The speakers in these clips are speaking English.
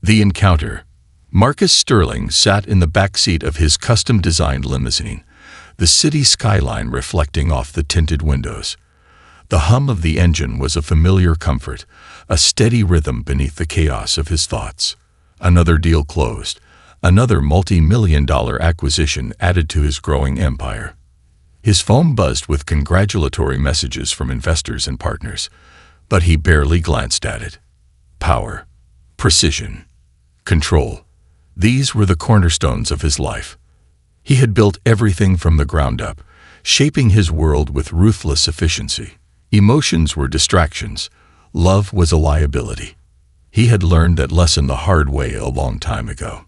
The encounter. Marcus Sterling sat in the back seat of his custom-designed limousine, the city skyline reflecting off the tinted windows. The hum of the engine was a familiar comfort, a steady rhythm beneath the chaos of his thoughts. Another deal closed, another multi-million-dollar acquisition added to his growing empire. His phone buzzed with congratulatory messages from investors and partners, but he barely glanced at it. Power, precision, control. These were the cornerstones of his life. He had built everything from the ground up, shaping his world with ruthless efficiency. Emotions were distractions. Love was a liability. He had learned that lesson the hard way a long time ago.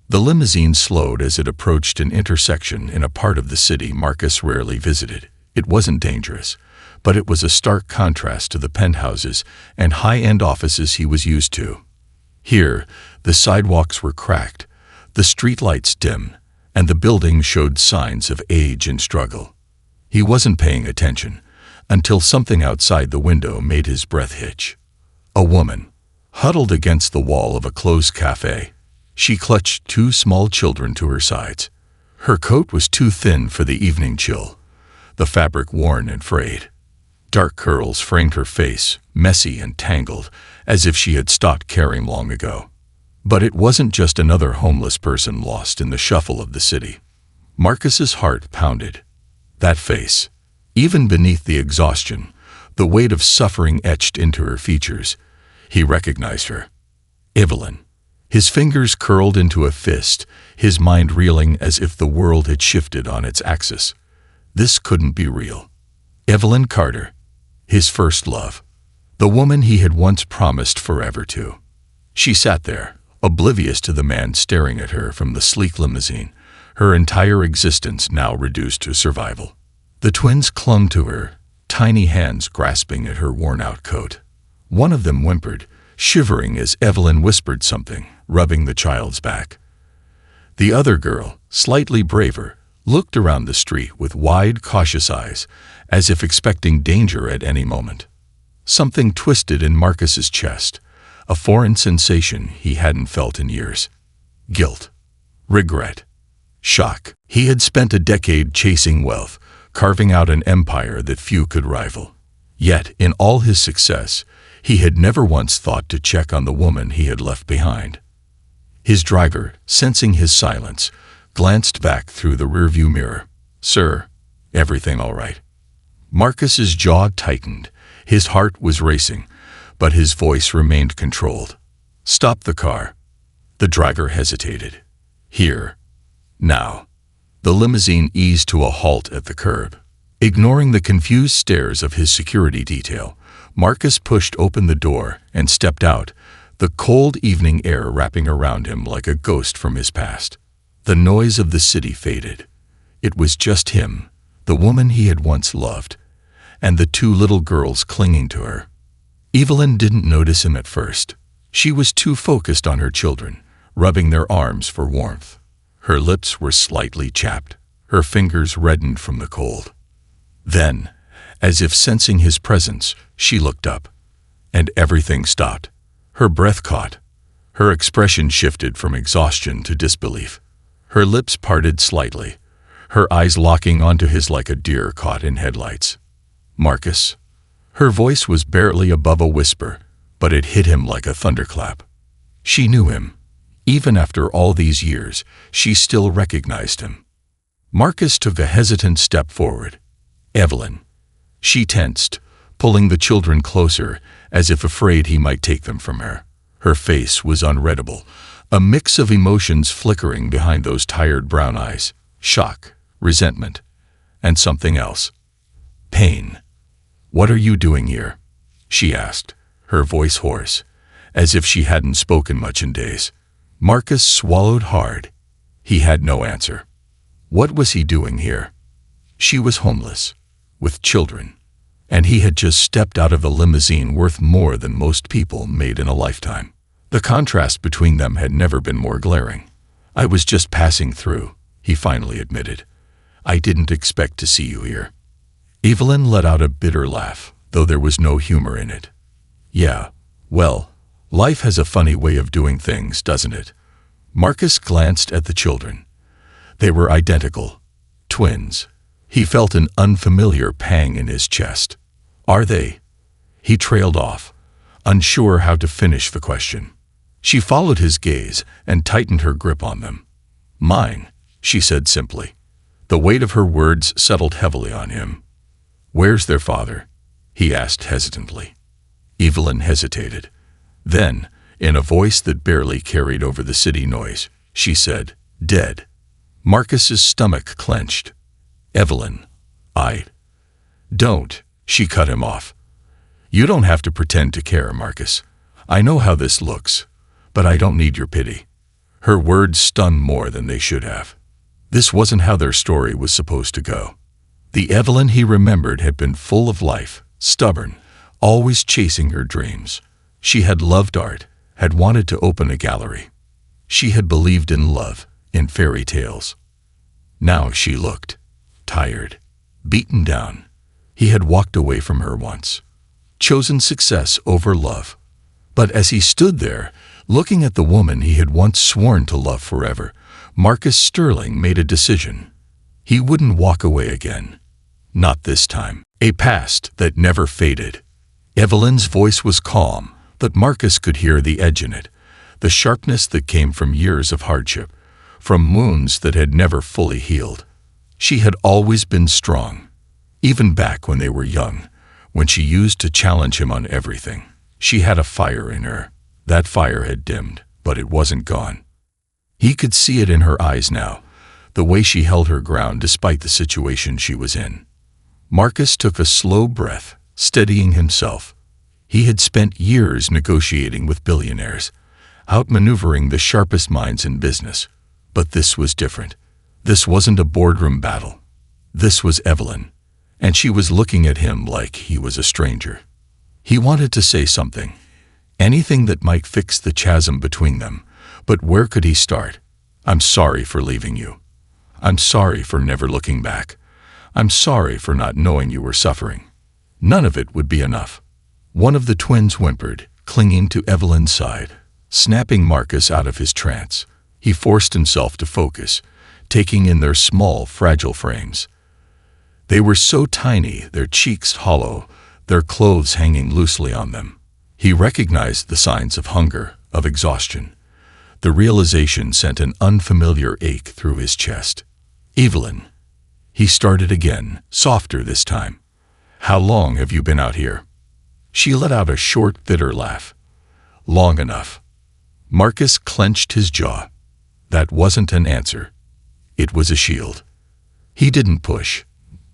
The limousine slowed as it approached an intersection in a part of the city Marcus rarely visited. It wasn't dangerous, but it was a stark contrast to the penthouses and high-end offices he was used to. Here, the sidewalks were cracked, the streetlights dim, and the building showed signs of age and struggle. He wasn't paying attention until something outside the window made his breath hitch. A woman, huddled against the wall of a closed cafe. She clutched two small children to her sides. Her coat was too thin for the evening chill, the fabric worn and frayed. Dark curls framed her face, messy and tangled, as if she had stopped caring long ago. But it wasn't just another homeless person lost in the shuffle of the city. Marcus's heart pounded. That face, even beneath the exhaustion, the weight of suffering etched into her features, he recognized her. Evelyn. His fingers curled into a fist, his mind reeling as if the world had shifted on its axis. This couldn't be real. Evelyn Carter, his first love, the woman he had once promised forever to. She sat there, oblivious to the man staring at her from the sleek limousine, her entire existence now reduced to survival. The twins clung to her, tiny hands grasping at her worn-out coat. One of them whimpered, shivering as Evelyn whispered something, rubbing the child's back. The other girl, slightly braver, looked around the street with wide, cautious eyes, as if expecting danger at any moment. Something twisted in Marcus's chest, a foreign sensation he hadn't felt in years. Guilt, regret, shock. He had spent a decade chasing wealth, carving out an empire that few could rival. Yet, in all his success, he had never once thought to check on the woman he had left behind. His driver, sensing his silence, glanced back through the rearview mirror. "Sir, everything all right?" Marcus's jaw tightened. His heart was racing, but his voice remained controlled. "Stop the car." The driver hesitated. "Here. Now." The limousine eased to a halt at the curb. Ignoring the confused stares of his security detail, Marcus pushed open the door and stepped out, the cold evening air wrapping around him like a ghost from his past. The noise of the city faded. It was just him, the woman he had once loved, and the two little girls clinging to her. Evelyn didn't notice him at first. She was too focused on her children, rubbing their arms for warmth. Her lips were slightly chapped, her fingers reddened from the cold. Then, as if sensing his presence, she looked up, and everything stopped. Her breath caught. Her expression shifted from exhaustion to disbelief. Her lips parted slightly, her eyes locking onto his like a deer caught in headlights. "Marcus." Her voice was barely above a whisper, but it hit him like a thunderclap. She knew him. Even after all these years, she still recognized him. Marcus took a hesitant step forward. "Evelyn." She tensed, pulling the children closer, as if afraid he might take them from her. Her face was unreadable, a mix of emotions flickering behind those tired brown eyes. Shock, resentment, and something else. Pain. "What are you doing here?" she asked, her voice hoarse, as if she hadn't spoken much in days. Marcus swallowed hard. He had no answer. What was he doing here? She was homeless, with children, and he had just stepped out of a limousine worth more than most people made in a lifetime. The contrast between them had never been more glaring. "I was just passing through," he finally admitted. "I didn't expect to see you here." Evelyn let out a bitter laugh, though there was no humor in it. "Yeah, well, Life has a funny way of doing things, doesn't it? Marcus glanced at the children. They were identical. Twins. He felt an unfamiliar pang in his chest. Are they? He trailed off, unsure how to finish the question. She followed his gaze and tightened her grip on them. Mine, she said simply. The weight of her words settled heavily on him. Where's their father? He asked hesitantly. Evelyn hesitated. Then, in a voice that barely carried over the city noise, she said, dead. Marcus's stomach clenched. Evelyn, Don't, she cut him off. You don't have to pretend to care, Marcus. I know how this looks, but I don't need your pity. Her words stung more than they should have. This wasn't how their story was supposed to go. The Evelyn he remembered had been full of life, stubborn, always chasing her dreams. She had loved art, had wanted to open a gallery. She had believed in love, in fairy tales. Now she looked tired, beaten down. He had walked away from her once, chosen success over love. But as he stood there, looking at the woman he had once sworn to love forever, Marcus Sterling made a decision. He wouldn't walk away again. Not this time. A past that never faded. Evelyn's voice was calm, but Marcus could hear the edge in it, the sharpness that came from years of hardship, from wounds that had never fully healed. She had always been strong, even back when they were young, when she used to challenge him on everything. She had a fire in her. That fire had dimmed, but it wasn't gone. He could see it in her eyes now, the way she held her ground despite the situation she was in. Marcus took a slow breath, steadying himself. He had spent years negotiating with billionaires, outmaneuvering the sharpest minds in business. But this was different. This wasn't a boardroom battle. This was Evelyn, and she was looking at him like he was a stranger. He wanted to say something, anything that might fix the chasm between them, but where could he start? I'm sorry for leaving you. I'm sorry for never looking back. I'm sorry for not knowing you were suffering. None of it would be enough. One of the twins whimpered, clinging to Evelyn's side, snapping Marcus out of his trance. He forced himself to focus, taking in their small, fragile frames. They were so tiny, their cheeks hollow, their clothes hanging loosely on them. He recognized the signs of hunger, of exhaustion. The realization sent an unfamiliar ache through his chest. Evelyn. He started again, softer this time. How long have you been out here? She let out a short, bitter laugh. Long enough. Marcus clenched his jaw. That wasn't an answer. It was a shield. He didn't push.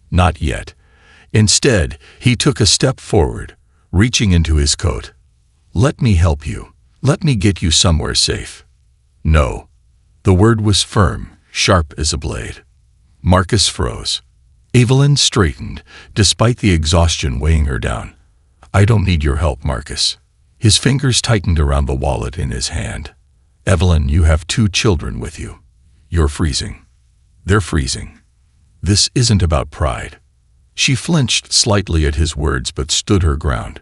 Not yet. Instead, he took a step forward, reaching into his coat. Let me help you. Let me get you somewhere safe. No. The word was firm, sharp as a blade. Marcus froze. Evelyn straightened, despite the exhaustion weighing her down. I don't need your help, Marcus. His fingers tightened around the wallet in his hand. Evelyn, you have 2 children with you. You're freezing. They're freezing. This isn't about pride. She flinched slightly at his words but stood her ground.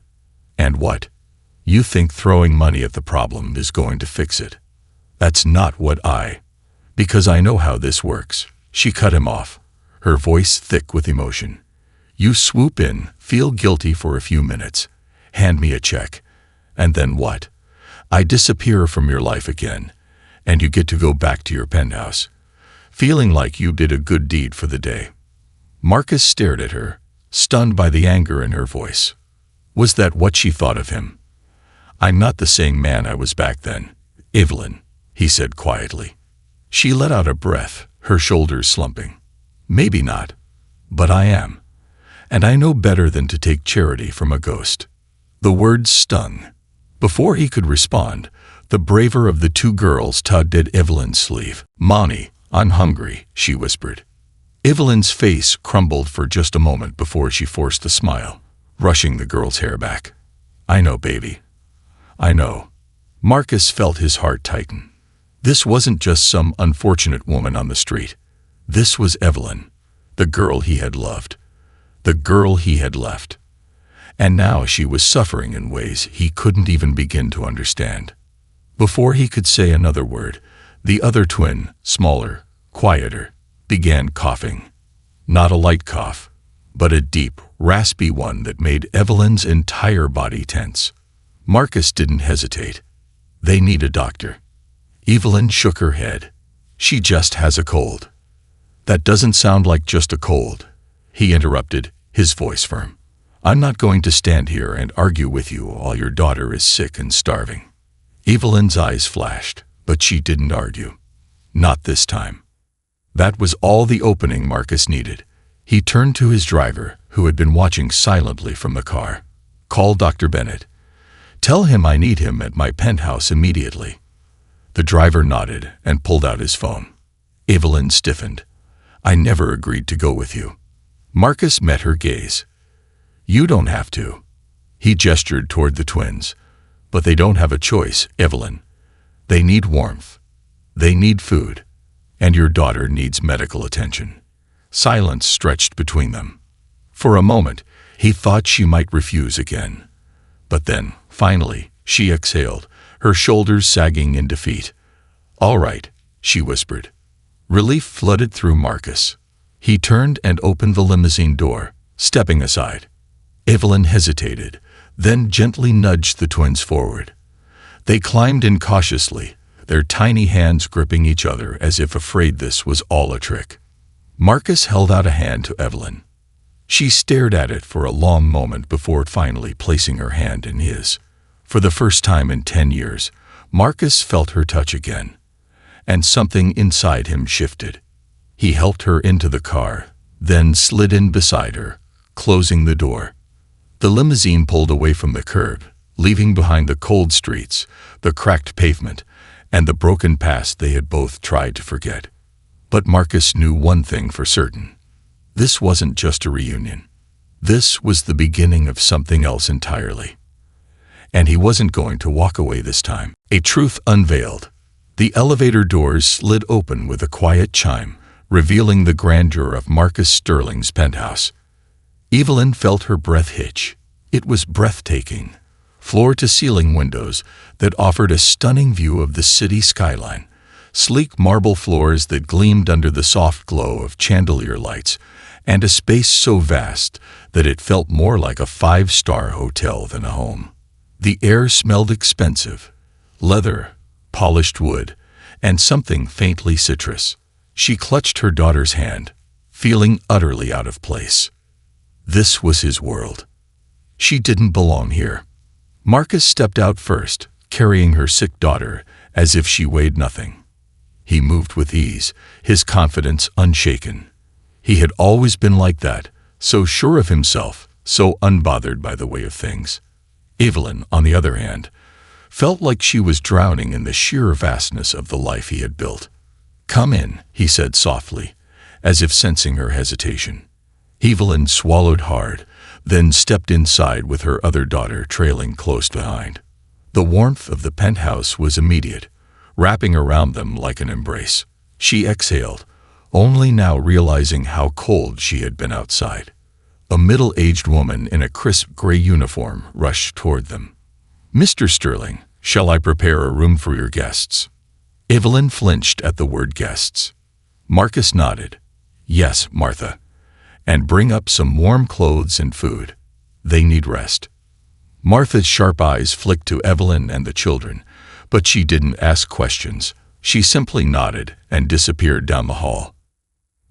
And what? You think throwing money at the problem is going to fix it? That's not what Because I know how this works. She cut him off, her voice thick with emotion. You swoop in, feel guilty for a few minutes, hand me a check, and then what? I disappear from your life again, and you get to go back to your penthouse, feeling like you did a good deed for the day. Marcus stared at her, stunned by the anger in her voice. Was that what she thought of him? I'm not the same man I was back then, Evelyn, he said quietly. She let out a breath, her shoulders slumping. Maybe not, but I am. And I know better than to take charity from a ghost. The words stung. Before he could respond, the braver of the 2 girls tugged at Evelyn's sleeve. Mommy, I'm hungry, she whispered. Evelyn's face crumbled for just a moment before she forced a smile, brushing the girl's hair back. I know, baby. I know. Marcus felt his heart tighten. This wasn't just some unfortunate woman on the street. This was Evelyn, the girl he had loved, the girl he had left. And now she was suffering in ways he couldn't even begin to understand. Before he could say another word, the other twin, smaller, quieter, began coughing. Not a light cough, but a deep, raspy one that made Evelyn's entire body tense. Marcus didn't hesitate. They need a doctor. Evelyn shook her head. She just has a cold. That doesn't sound like just a cold, he interrupted, his voice firm. I'm not going to stand here and argue with you while your daughter is sick and starving. Evelyn's eyes flashed, but she didn't argue. Not this time. That was all the opening Marcus needed. He turned to his driver, who had been watching silently from the car. Call Dr. Bennett. Tell him I need him at my penthouse immediately. The driver nodded and pulled out his phone. Evelyn stiffened. I never agreed to go with you. Marcus met her gaze. You don't have to. He gestured toward the twins. But they don't have a choice, Evelyn. They need warmth. They need food. And your daughter needs medical attention. Silence stretched between them. For a moment, he thought she might refuse again. But then, finally, she exhaled, her shoulders sagging in defeat. All right, she whispered. Relief flooded through Marcus. He turned and opened the limousine door, stepping aside. Evelyn hesitated, then gently nudged the twins forward. They climbed in cautiously, their tiny hands gripping each other as if afraid this was all a trick. Marcus held out a hand to Evelyn. She stared at it for a long moment before finally placing her hand in his. For the first time in 10 years, Marcus felt her touch again. And something inside him shifted. He helped her into the car, then slid in beside her, closing the door. The limousine pulled away from the curb, leaving behind the cold streets, the cracked pavement, and the broken past they had both tried to forget. But Marcus knew one thing for certain. This wasn't just a reunion. This was the beginning of something else entirely. And he wasn't going to walk away this time. A truth unveiled. The elevator doors slid open with a quiet chime, revealing the grandeur of Marcus Sterling's penthouse. Evelyn felt her breath hitch. It was breathtaking. Floor-to-ceiling windows that offered a stunning view of the city skyline, sleek marble floors that gleamed under the soft glow of chandelier lights, and a space so vast that it felt more like a 5-star hotel than a home. The air smelled expensive, leather, polished wood, and something faintly citrus. She clutched her daughter's hand, feeling utterly out of place. This was his world. She didn't belong here. Marcus stepped out first, carrying her sick daughter as if she weighed nothing. He moved with ease, his confidence unshaken. He had always been like that, so sure of himself, so unbothered by the way of things. Evelyn, on the other hand, felt like she was drowning in the sheer vastness of the life he had built. Come in, he said softly, as if sensing her hesitation. Evelyn swallowed hard, then stepped inside with her other daughter trailing close behind. The warmth of the penthouse was immediate, wrapping around them like an embrace. She exhaled, only now realizing how cold she had been outside. A middle-aged woman in a crisp gray uniform rushed toward them. Mr. Sterling, shall I prepare a room for your guests? Evelyn flinched at the word guests. Marcus nodded. Yes, Martha. And bring up some warm clothes and food. They need rest. Martha's sharp eyes flicked to Evelyn and the children, but she didn't ask questions. She simply nodded and disappeared down the hall.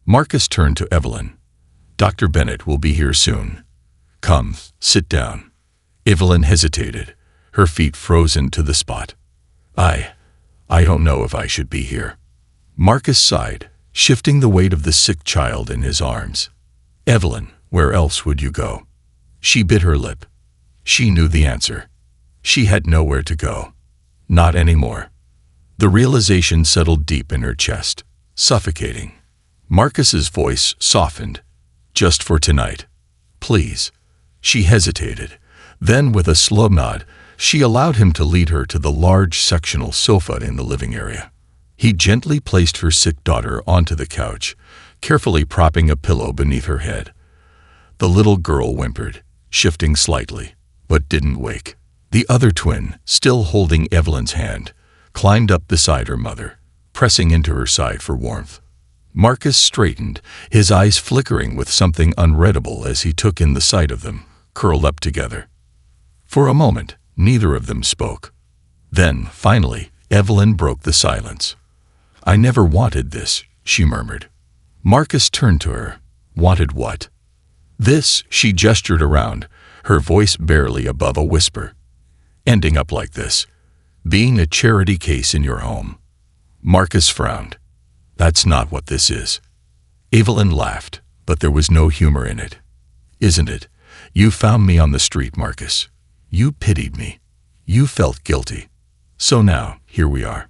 Marcus turned to Evelyn. Dr. Bennett will be here soon. Come, sit down. Evelyn hesitated, her feet frozen to the spot. I don't know if I should be here. Marcus sighed, shifting the weight of the sick child in his arms. Evelyn, where else would you go? She bit her lip. She knew the answer. She had nowhere to go. Not anymore. The realization settled deep in her chest, suffocating. Marcus's voice softened. Just for tonight. Please. She hesitated. Then, with a slow nod, she allowed him to lead her to the large sectional sofa in the living area. He gently placed her sick daughter onto the couch, carefully propping a pillow beneath her head. The little girl whimpered, shifting slightly, but didn't wake. The other twin, still holding Evelyn's hand, climbed up beside her mother, pressing into her side for warmth. Marcus straightened, his eyes flickering with something unreadable as he took in the sight of them, curled up together. For a moment, neither of them spoke. Then, finally, Evelyn broke the silence. "I never wanted this," she murmured. Marcus turned to her. "Wanted what?" "This," she gestured around, her voice barely above a whisper. "Ending up like this. Being a charity case in your home." Marcus frowned. "That's not what this is." Evelyn laughed, but there was no humor in it. "Isn't it? You found me on the street, Marcus. You pitied me. You felt guilty. So now, here we are."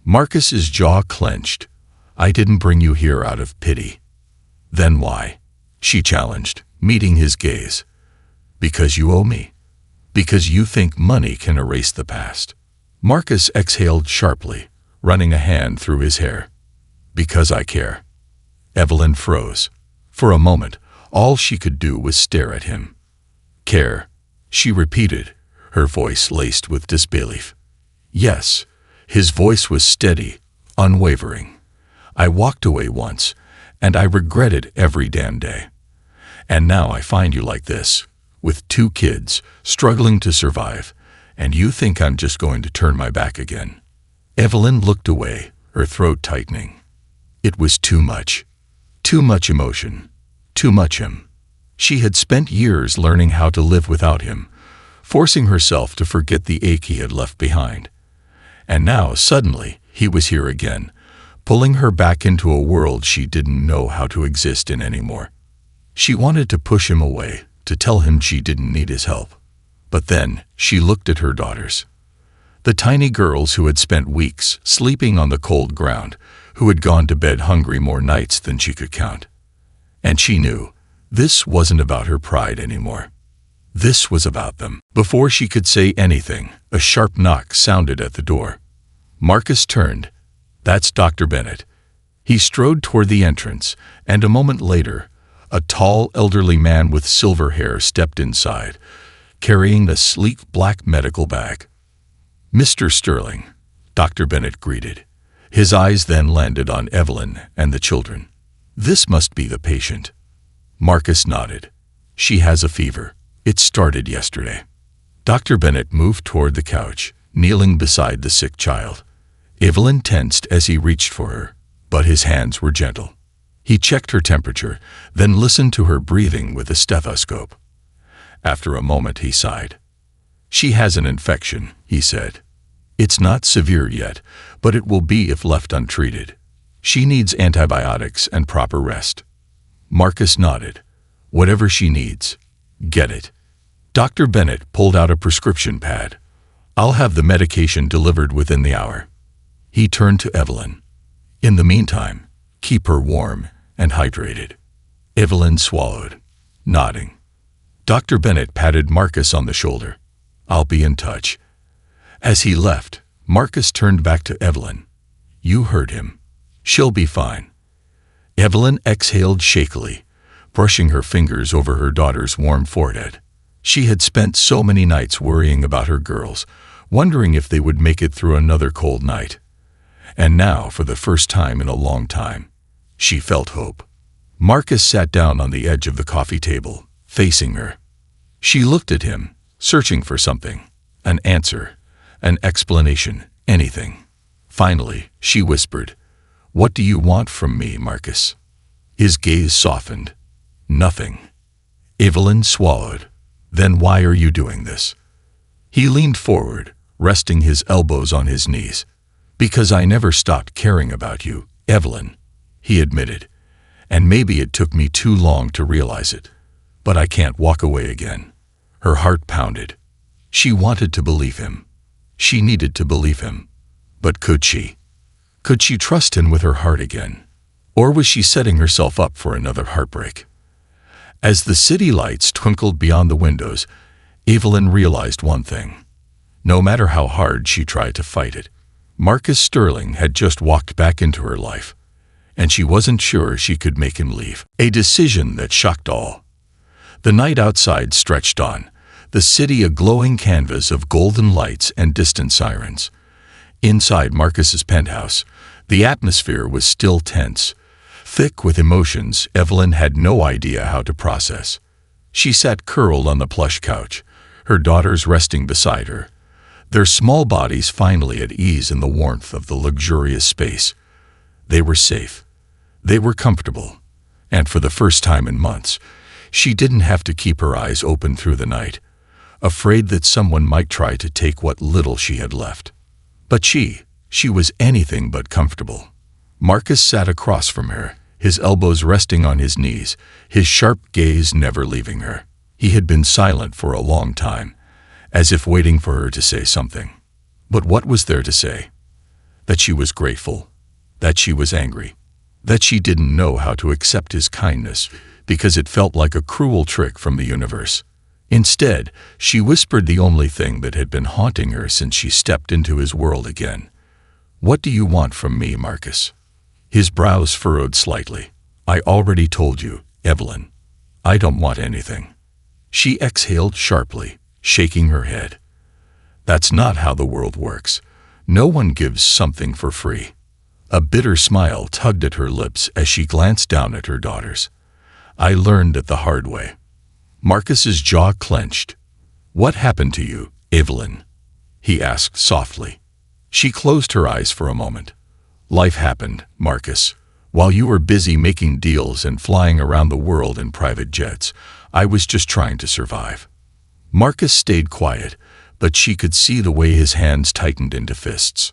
Marcus's jaw clenched. "I didn't bring you here out of pity." "Then why?" she challenged, meeting his gaze. "Because you owe me. Because you think money can erase the past." Marcus exhaled sharply, running a hand through his hair. "Because I care." Evelyn froze. For a moment, all she could do was stare at him. "Care," she repeated, her voice laced with disbelief. "Yes." His voice was steady, unwavering. "I walked away once, and I regret it every damn day. And now I find you like this, with 2 kids, struggling to survive, and you think I'm just going to turn my back again." Evelyn looked away, her throat tightening. It was too much. Too much emotion. Too much him. She had spent years learning how to live without him, forcing herself to forget the ache he had left behind. And now, suddenly, he was here again, pulling her back into a world she didn't know how to exist in anymore. She wanted to push him away, to tell him she didn't need his help. But then, she looked at her daughters. The tiny girls who had spent weeks sleeping on the cold ground, who had gone to bed hungry more nights than she could count. And she knew, this wasn't about her pride anymore. This was about them. Before she could say anything, a sharp knock sounded at the door. Marcus turned. "That's Dr. Bennett." He strode toward the entrance, and a moment later, a tall, elderly man with silver hair stepped inside, carrying a sleek black medical bag. "Mr. Sterling," Dr. Bennett greeted. His eyes then landed on Evelyn and the children. "This must be the patient." Marcus nodded. "She has a fever. It started yesterday." Dr. Bennett moved toward the couch, kneeling beside the sick child. Evelyn tensed as he reached for her, but his hands were gentle. He checked her temperature, then listened to her breathing with a stethoscope. After a moment, he sighed. "She has an infection," he said. "It's not severe yet, but it will be if left untreated. She needs antibiotics and proper rest." Marcus nodded. "Whatever she needs. Get it." Dr. Bennett pulled out a prescription pad. "I'll have the medication delivered within the hour." He turned to Evelyn. "In the meantime, keep her warm and hydrated." Evelyn swallowed, nodding. Dr. Bennett patted Marcus on the shoulder. "I'll be in touch." As he left, Marcus turned back to Evelyn. "You heard him. She'll be fine." Evelyn exhaled shakily, brushing her fingers over her daughter's warm forehead. She had spent so many nights worrying about her girls, wondering if they would make it through another cold night. And now, for the first time in a long time, she felt hope. Marcus sat down on the edge of the coffee table, facing her. She looked at him, searching for something, an answer, an explanation, anything. Finally, she whispered, "What do you want from me, Marcus?" His gaze softened. "Nothing." Evelyn swallowed. "Then why are you doing this?" He leaned forward, resting his elbows on his knees. "Because I never stopped caring about you, Evelyn," he admitted. "And maybe it took me too long to realize it. But I can't walk away again." Her heart pounded. She wanted to believe him. She needed to believe him. But could she? Could she trust him with her heart again? Or was she setting herself up for another heartbreak? As the city lights twinkled beyond the windows, Evelyn realized one thing. No matter how hard she tried to fight it, Marcus Sterling had just walked back into her life, and she wasn't sure she could make him leave. A decision that shocked all. The night outside stretched on, the city a glowing canvas of golden lights and distant sirens. Inside Marcus's penthouse, the atmosphere was still tense, thick with emotions Evelyn had no idea how to process. She sat curled on the plush couch, her daughters resting beside her, their small bodies finally at ease in the warmth of the luxurious space. They were safe. They were comfortable. And for the first time in months, she didn't have to keep her eyes open through the night, afraid that someone might try to take what little she had left. But she was anything but comfortable. Marcus sat across from her, his elbows resting on his knees, his sharp gaze never leaving her. He had been silent for a long time, as if waiting for her to say something. But what was there to say? That she was grateful, that she was angry, that she didn't know how to accept his kindness because it felt like a cruel trick from the universe. Instead, she whispered the only thing that had been haunting her since she stepped into his world again. "What do you want from me, Marcus?" His brows furrowed slightly. "I already told you, Evelyn. I don't want anything." She exhaled sharply, shaking her head. "That's not how the world works. No one gives something for free." A bitter smile tugged at her lips as she glanced down at her daughters. "I learned it the hard way." Marcus's jaw clenched. "What happened to you, Evelyn?" he asked softly. She closed her eyes for a moment. "Life happened, Marcus. While you were busy making deals and flying around the world in private jets, I was just trying to survive." Marcus stayed quiet, but she could see the way his hands tightened into fists.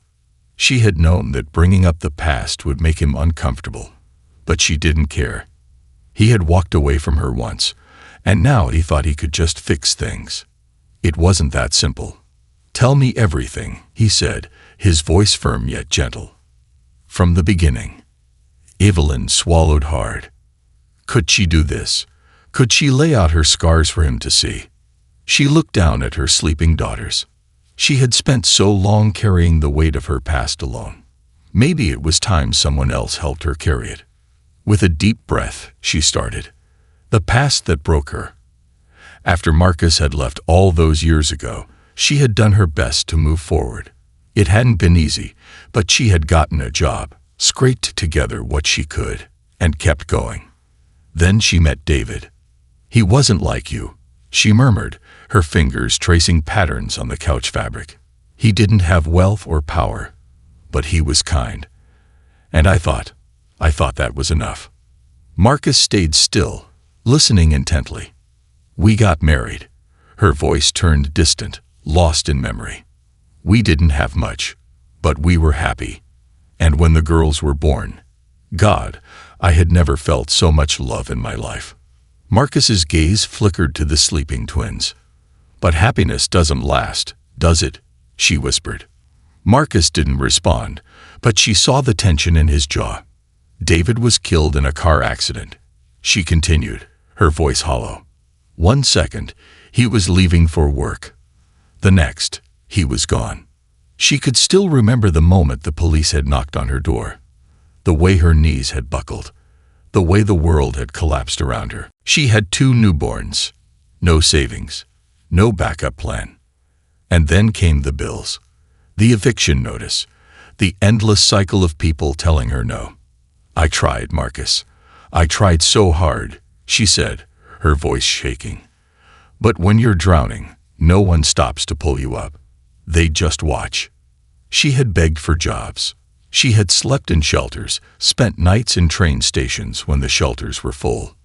She had known that bringing up the past would make him uncomfortable, but she didn't care. He had walked away from her once, and now he thought he could just fix things. It wasn't that simple. "Tell me everything," he said, his voice firm yet gentle. "From the beginning." Evelyn swallowed hard. Could she do this? Could she lay out her scars for him to see? She looked down at her sleeping daughters. She had spent so long carrying the weight of her past alone. Maybe it was time someone else helped her carry it. With a deep breath, she started. The past that broke her. After Marcus had left all those years ago, she had done her best to move forward. It hadn't been easy, but she had gotten a job, scraped together what she could, and kept going. Then she met David. "He wasn't like you," she murmured, her fingers tracing patterns on the couch fabric. "He didn't have wealth or power, but he was kind. And I thought that was enough." Marcus stayed still, listening intently. "We got married." Her voice turned distant, lost in memory. "We didn't have much, but we were happy. And when the girls were born, God, I had never felt so much love in my life." Marcus's gaze flickered to the sleeping twins. "But happiness doesn't last, does it?" she whispered. Marcus didn't respond, but she saw the tension in his jaw. "David was killed in a car accident," she continued, her voice hollow. "One second, he was leaving for work. The next, he was gone." She could still remember the moment the police had knocked on her door, the way her knees had buckled, the way the world had collapsed around her. She had 2 newborns, no savings, no backup plan. And then came the bills, the eviction notice, the endless cycle of people telling her no. "I tried, Marcus. I tried so hard," she said, her voice shaking. "But when you're drowning, no one stops to pull you up. They just watch." She had begged for jobs. She had slept in shelters, spent nights in train stations when the shelters were full.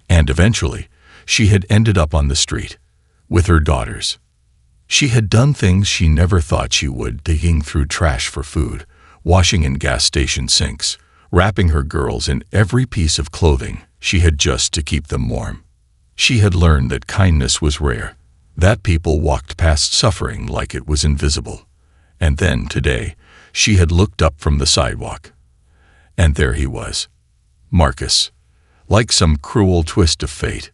And eventually, she had ended up on the street, with her daughters. She had done things she never thought she would, digging through trash for food, washing in gas station sinks, wrapping her girls in every piece of clothing she had just to keep them warm. She had learned that kindness was rare, that people walked past suffering like it was invisible. And then, today, she had looked up from the sidewalk. And there he was, Marcus, like some cruel twist of fate.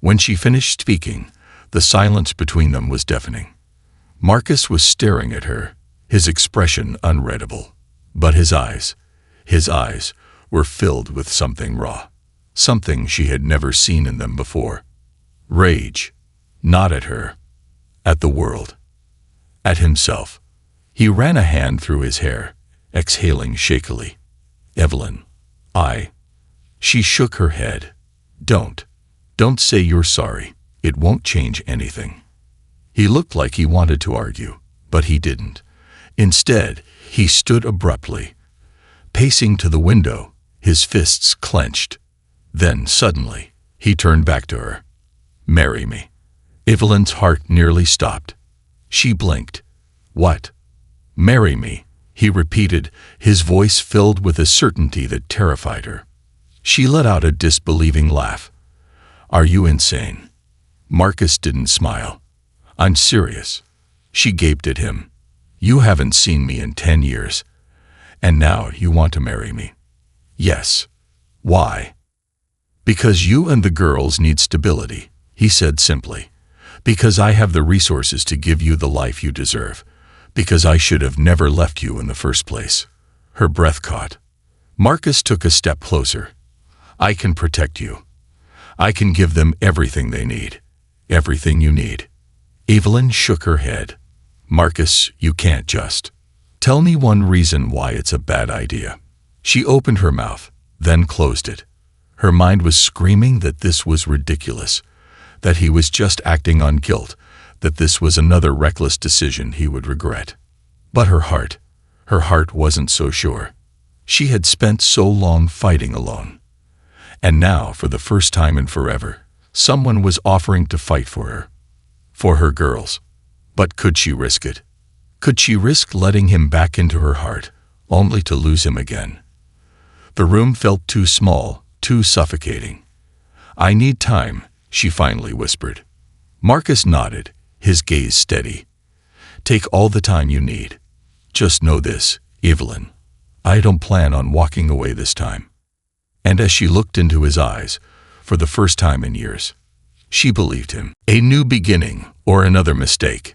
When she finished speaking, the silence between them was deafening. Marcus was staring at her, his expression unreadable. But his eyes were filled with something raw, something she had never seen in them before. Rage. Not at her. At the world. At himself. He ran a hand through his hair, exhaling shakily. Evelyn. She shook her head. Don't say you're sorry. It won't change anything. He looked like he wanted to argue, but he didn't. Instead, he stood abruptly, pacing to the window, his fists clenched. Then, suddenly, he turned back to her. Marry me. Evelyn's heart nearly stopped. She blinked. What? Marry me, he repeated, his voice filled with a certainty that terrified her. She let out a disbelieving laugh. Are you insane? Marcus didn't smile. I'm serious. She gaped at him. You haven't seen me in 10 years. And now you want to marry me? Yes. Why? Because you and the girls need stability, he said simply. Because I have the resources to give you the life you deserve. Because I should have never left you in the first place. Her breath caught. Marcus took a step closer. I can protect you. I can give them everything they need. Everything you need. Evelyn shook her head. Marcus, you can't just. Tell me one reason why it's a bad idea. She opened her mouth, then closed it. Her mind was screaming that this was ridiculous, that he was just acting on guilt, that this was another reckless decision he would regret. But her heart wasn't so sure. She had spent so long fighting alone. And now, for the first time in forever, someone was offering to fight for her girls. But could she risk it? Could she risk letting him back into her heart, only to lose him again? The room felt too small, too suffocating. I need time, she finally whispered. Marcus nodded, his gaze steady. Take all the time you need. Just know this, Evelyn. I don't plan on walking away this time. And as she looked into his eyes, for the first time in years, she believed him. A new beginning, or another mistake.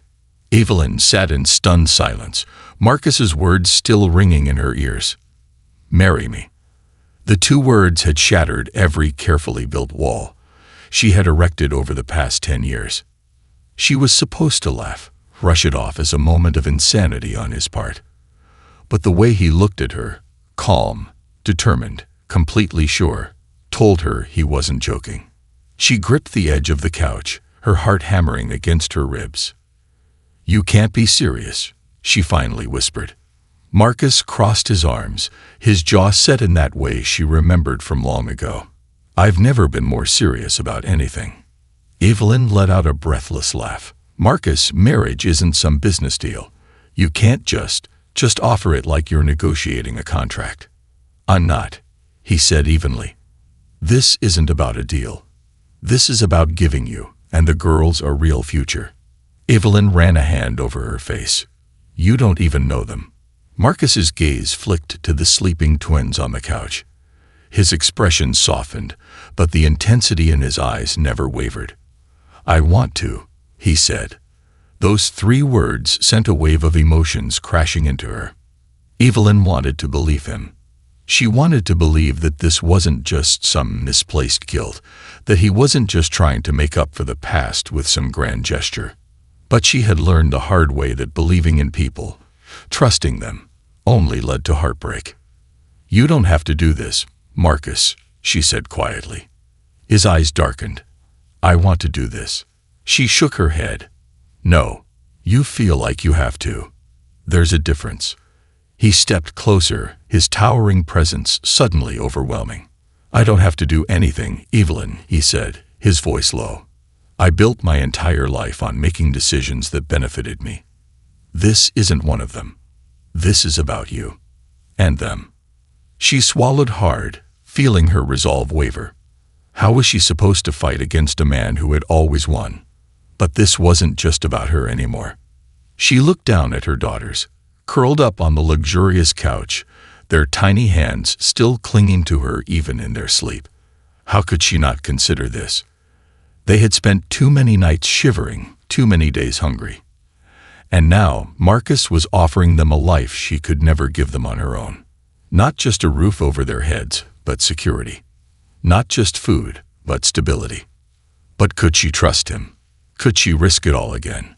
Evelyn sat in stunned silence, Marcus's words still ringing in her ears. Marry me. The two words had shattered every carefully built wall she had erected over the past 10 years. She was supposed to laugh, rush it off as a moment of insanity on his part. But the way he looked at her, calm, determined, completely sure, told her he wasn't joking. She gripped the edge of the couch, her heart hammering against her ribs. You can't be serious, she finally whispered. Marcus crossed his arms, his jaw set in that way she remembered from long ago. I've never been more serious about anything. Evelyn let out a breathless laugh. Marcus, marriage isn't some business deal. You can't just offer it like you're negotiating a contract. I'm not, he said evenly. This isn't about a deal. This is about giving you and the girls a real future. Evelyn ran a hand over her face. You don't even know them. Marcus's gaze flicked to the sleeping twins on the couch. His expression softened, but the intensity in his eyes never wavered. I want to, he said. Those 3 words sent a wave of emotions crashing into her. Evelyn wanted to believe him. She wanted to believe that this wasn't just some misplaced guilt, that he wasn't just trying to make up for the past with some grand gesture. But she had learned the hard way that believing in people, trusting them, only led to heartbreak. You don't have to do this, Marcus, she said quietly. His eyes darkened. I want to do this. She shook her head. No, you feel like you have to. There's a difference. He stepped closer, his towering presence suddenly overwhelming. I don't have to do anything, Evelyn, he said, his voice low. I built my entire life on making decisions that benefited me. This isn't one of them. This is about you. And them. She swallowed hard, feeling her resolve waver. How was she supposed to fight against a man who had always won? But this wasn't just about her anymore. She looked down at her daughters, curled up on the luxurious couch, their tiny hands still clinging to her even in their sleep. How could she not consider this? They had spent too many nights shivering, too many days hungry. And now Marcus was offering them a life she could never give them on her own. Not just a roof over their heads, but security. Not just food, but stability. But could she trust him? Could she risk it all again?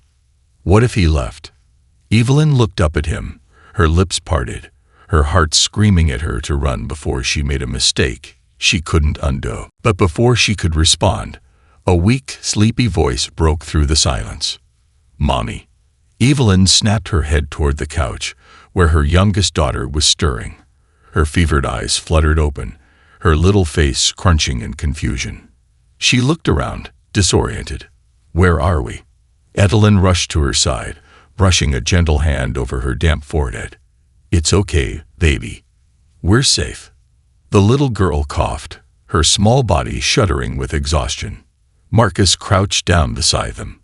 What if he left? Evelyn looked up at him, her lips parted, her heart screaming at her to run before she made a mistake she couldn't undo. But before she could respond, a weak, sleepy voice broke through the silence. "Mommy." Evelyn snapped her head toward the couch, where her youngest daughter was stirring. Her fevered eyes fluttered open, her little face crunching in confusion. She looked around, disoriented. "Where are we?" Evelyn rushed to her side, brushing a gentle hand over her damp forehead. "It's okay, baby. We're safe." The little girl coughed, her small body shuddering with exhaustion. Marcus crouched down beside them.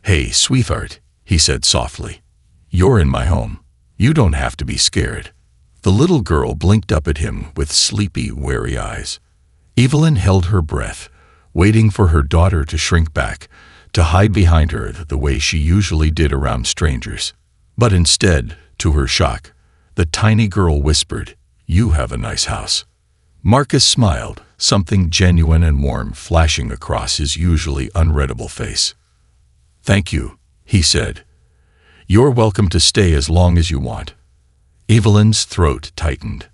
"Hey, sweetheart," he said softly. "You're in my home. You don't have to be scared." The little girl blinked up at him with sleepy, wary eyes. Evelyn held her breath, waiting for her daughter to shrink back, to hide behind her the way she usually did around strangers. But instead, to her shock, the tiny girl whispered, "You have a nice house." Marcus smiled, something genuine and warm flashing across his usually unreadable face. "Thank you," he said. "You're welcome to stay as long as you want." Evelyn's throat tightened.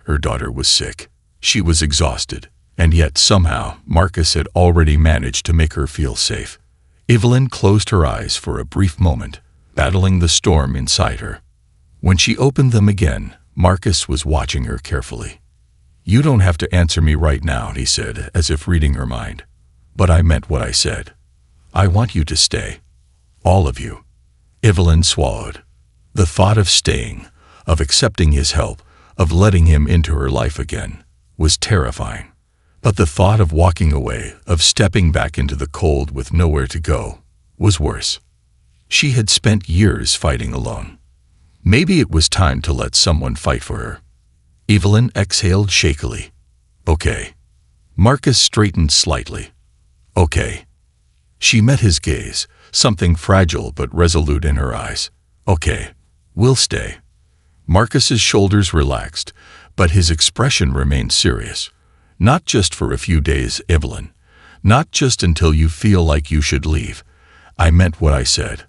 Her daughter was sick. She was exhausted, and yet somehow Marcus had already managed to make her feel safe. Evelyn closed her eyes for a brief moment, battling the storm inside her. When she opened them again, Marcus was watching her carefully. "You don't have to answer me right now," he said, as if reading her mind. "But I meant what I said. I want you to stay. All of you." Evelyn swallowed. The thought of staying, of accepting his help, of letting him into her life again, was terrifying. But the thought of walking away, of stepping back into the cold with nowhere to go, was worse. She had spent years fighting alone. Maybe it was time to let someone fight for her. Evelyn exhaled shakily. "Okay." Marcus straightened slightly. "Okay." She met his gaze, something fragile but resolute in her eyes. "Okay, we'll stay." Marcus's shoulders relaxed, but his expression remained serious. "Not just for a few days, Evelyn. Not just until you feel like you should leave. I meant what I said.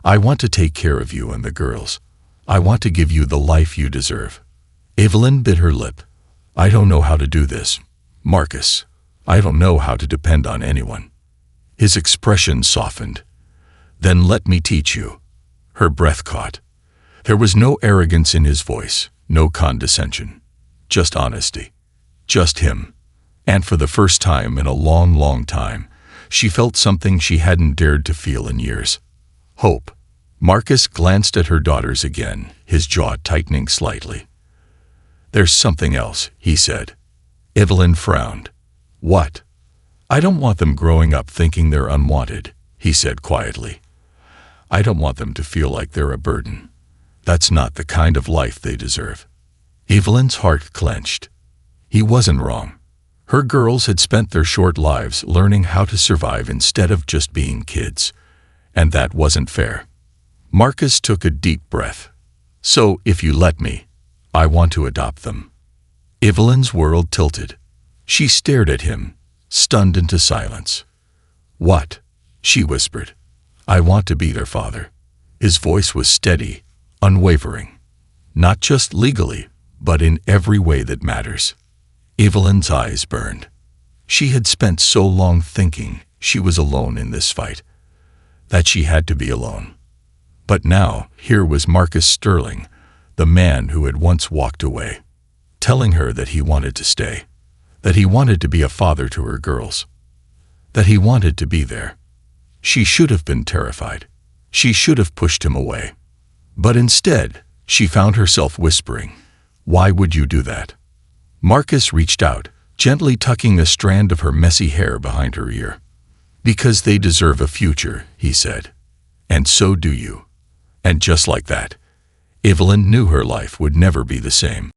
I want to take care of you and the girls. I want to give you the life you deserve." Evelyn bit her lip. "I don't know how to do this, Marcus. I don't know how to depend on anyone." His expression softened. "Then let me teach you." Her breath caught. There was no arrogance in his voice, no condescension. Just honesty. Just him. And for the first time in a long, long time, she felt something she hadn't dared to feel in years. Hope. Marcus glanced at her daughters again, his jaw tightening slightly. "There's something else," he said. Evelyn frowned. "What?" "I don't want them growing up thinking they're unwanted," he said quietly. "I don't want them to feel like they're a burden. That's not the kind of life they deserve." Evelyn's heart clenched. He wasn't wrong. Her girls had spent their short lives learning how to survive instead of just being kids, and that wasn't fair. Marcus took a deep breath. "So, if you let me, I want to adopt them." Evelyn's world tilted. She stared at him, stunned into silence. "What?" she whispered. "I want to be their father." His voice was steady, unwavering. "Not just legally, but in every way that matters." Evelyn's eyes burned. She had spent so long thinking she was alone in this fight, that she had to be alone. But now, here was Marcus Sterling, the man who had once walked away, telling her that he wanted to stay, that he wanted to be a father to her girls, that he wanted to be there. She should have been terrified. She should have pushed him away. But instead, she found herself whispering, "Why would you do that?" Marcus reached out, gently tucking a strand of her messy hair behind her ear. "Because they deserve a future," he said. "And so do you." And just like that, Evelyn knew her life would never be the same.